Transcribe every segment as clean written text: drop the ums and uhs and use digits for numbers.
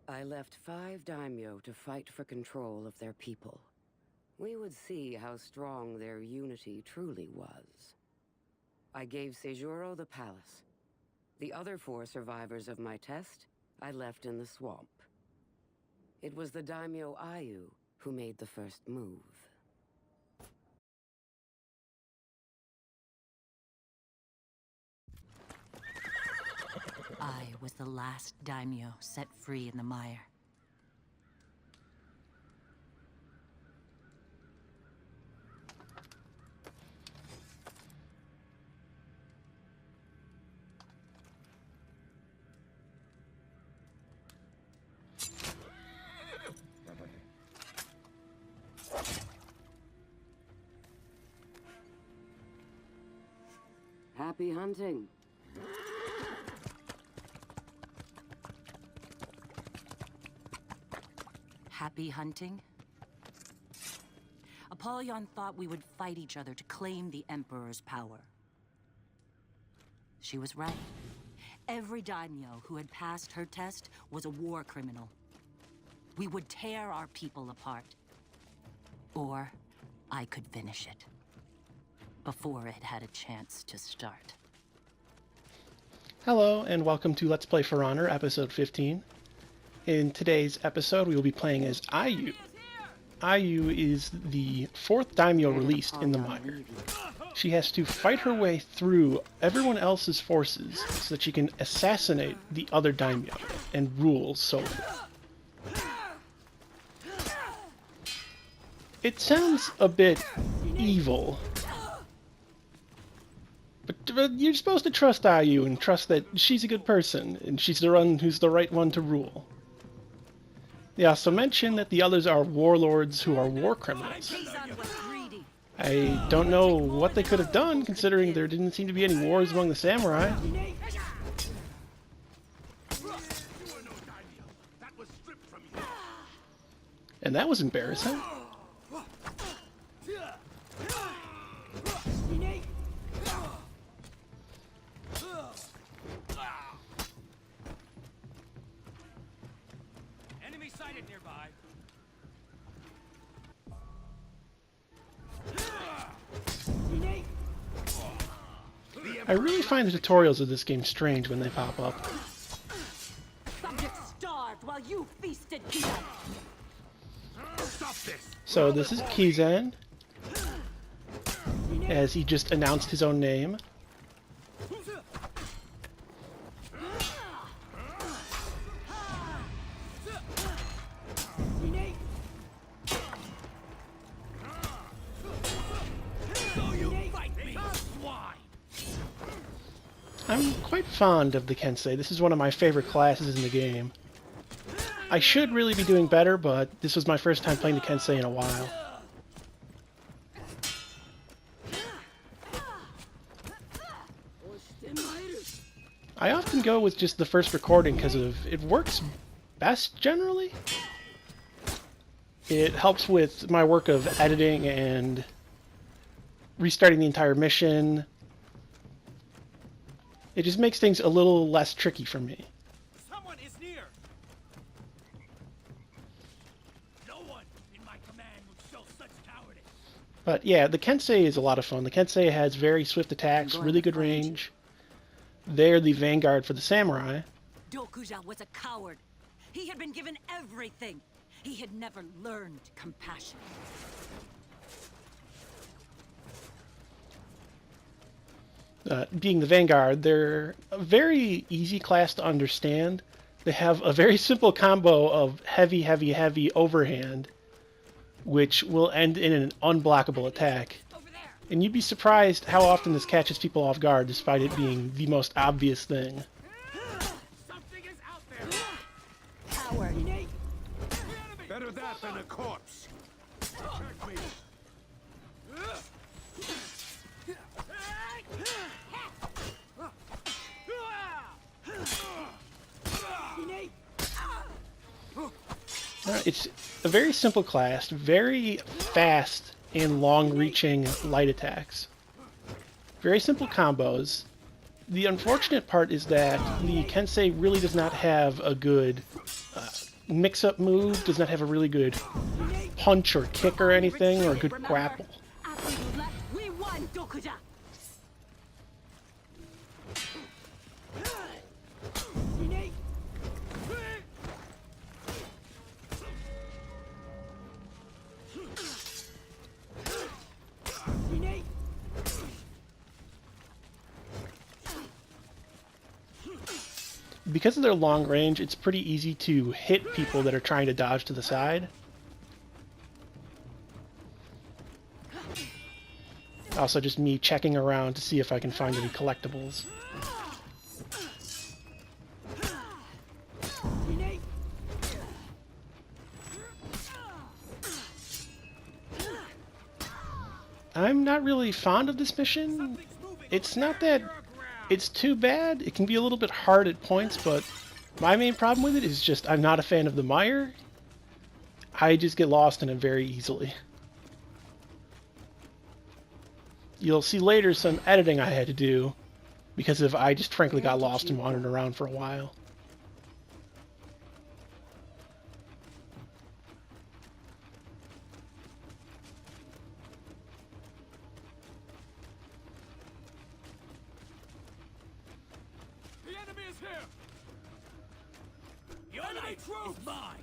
I left 5 daimyo to fight for control of their people. We would see how strong their unity truly was. I gave Seijuro the palace. The other 4 survivors of my test, I left in the swamp. It was the daimyo Ayu who made the first move. I was the last daimyo set free in the Myre. Happy hunting. Happy hunting? Apollyon thought we would fight each other to claim the Emperor's power. She was right. Every daimyo who had passed her test was a war criminal. We would tear our people apart. Or I could finish it. Before it had a chance to start. Hello, and welcome to Let's Play For Honor, episode 15. In today's episode, we will be playing as Ayu. Ayu is the 4th daimyo released in the Myre. She has to fight her way through everyone else's forces so that she can assassinate the other daimyo and rule solely. It sounds a bit evil. But you're supposed to trust Ayu and trust that she's a good person, and she's the one who's the right one to rule. They also mention that the others are warlords who are war criminals. I don't know what they could have done, considering there didn't seem to be any wars among the samurai. And that was embarrassing. I really find the tutorials of this game strange when they pop up. Subjects starved while you feasted. So this is Kizan, as he just announced his own name. I'm quite fond of the Kensei. This is one of my favorite classes in the game. I should really be doing better, but this was my first time playing the Kensei in a while. I often go with just the first recording because it works best generally. It helps with my work of editing and restarting the entire mission. It just makes things a little less tricky for me. Someone is near. No one in my command would show such cowardice. But yeah, the Kensei is a lot of fun. The Kensei has very swift attacks, really good range. They're the vanguard for the samurai. Dokuja was a coward. He had been given everything. He had never learned compassion. Being the vanguard, they're a very easy class to understand. They have a very simple combo of heavy, heavy, heavy overhand, which will end in an unblockable attack. And you'd be surprised how often this catches people off guard, despite it being the most obvious thing. Something is out there. Coward. Better that than a corpse. Protect me. It's a very simple class, very fast and long-reaching light attacks. Very simple combos. The unfortunate part is that the Kensei really does not have a good mix-up move, does not have a really good punch or kick or anything, or a good grapple. After you left, we won, Dokuja! Because of their long range, it's pretty easy to hit people that are trying to dodge to the side. Also, just me checking around to see if I can find any collectibles. I'm not really fond of this mission. It's not that it's too bad. It can be a little bit hard at points, but my main problem with it is just I'm not a fan of the Myre. I just get lost in it very easily. You'll see later some editing I had to do because I just frankly got lost and wandered around for a while. The enemy is here! Your life is mine!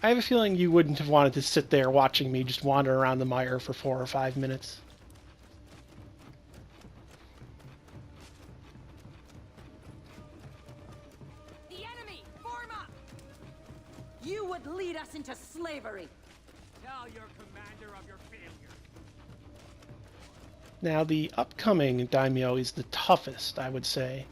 I have a feeling you wouldn't have wanted to sit there watching me just wander around the Myre for 4 or 5 minutes. The enemy! Form up! You would lead us into slavery! Tell your commander of your failure. Now, the upcoming daimyo is the toughest, I would say.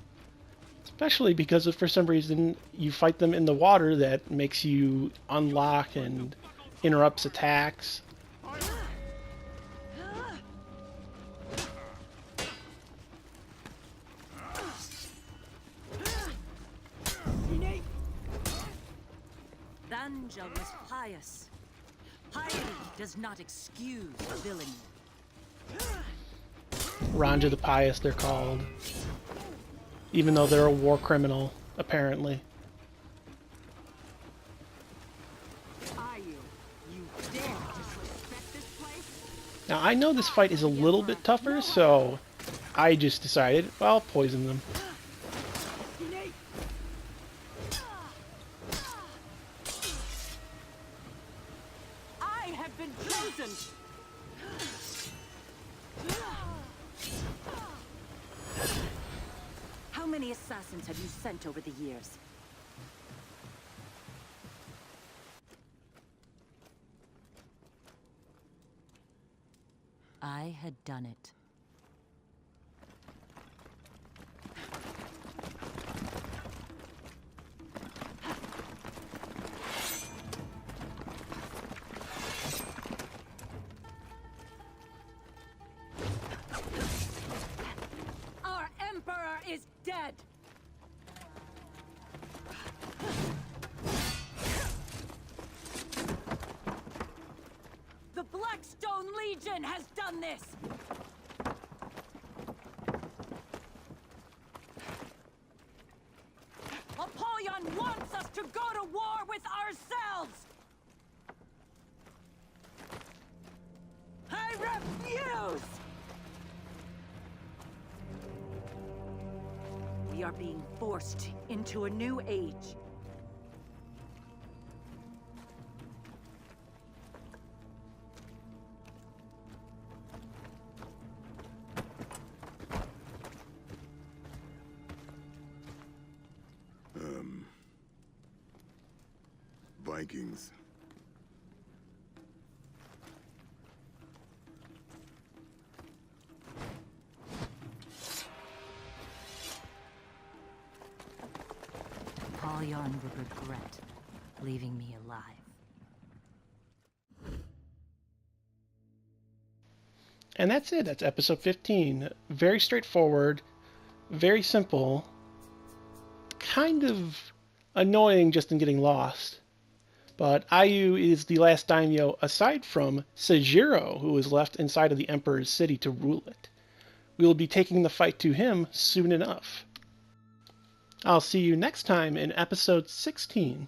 Especially because if for some reason you fight them in the water, that makes you unlock and interrupts attacks. Danja was pious. Piety does not excuse villainy. Ranja the Pious, they're called. Even though they're a war criminal, apparently. Are you? You dare disrespect this place? Now, I know this fight is a little bit tougher, so I just decided, well, I'll poison them. I have been chosen! How many assassins have you sent over the years? I had done it. Our Emperor is dead! The Blackstone Legion has done this! Apollyon wants us to go to war with ourselves! I refuse! We are being forced into a new age. Vikings. Apollyon would regret leaving me alive. And that's it. That's episode 15. Very straightforward, very simple, kind of annoying just in getting lost. But Ayu is the last daimyo aside from Seijiro, who is left inside of the Emperor's city to rule it. We will be taking the fight to him soon enough. I'll see you next time in episode 16.